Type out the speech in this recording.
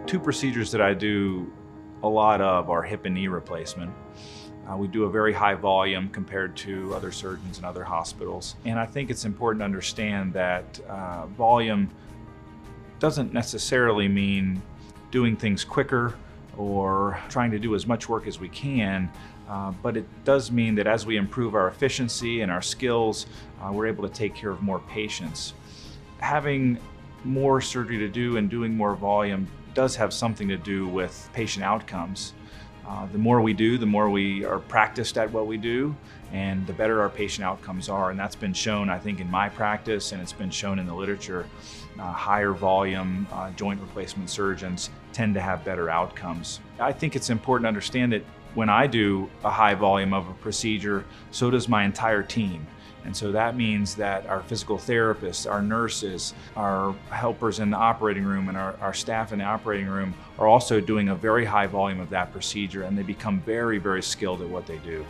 Two procedures that I do a lot of are hip and knee replacement. We do a very high volume compared to other surgeons and other hospitals. And I think it's important to understand that volume doesn't necessarily mean doing things quicker or trying to do as much work as we can, but it does mean that as we improve our efficiency and our skills, we're able to take care of more patients. Having more surgery to do and doing more volume does have something to do with patient outcomes. The more we do, the more we are practiced at what we do, and the better our patient outcomes are. And that's been shown, I think, in my practice, and it's been shown in the literature. Higher volume joint replacement surgeons tend to have better outcomes. I think it's important to understand that when I do a high volume of a procedure, so does my entire team. And so that means that our physical therapists, our nurses, our helpers in the operating room, and our staff in the operating room are also doing a very high volume of that procedure, and they become very, very skilled at what they do.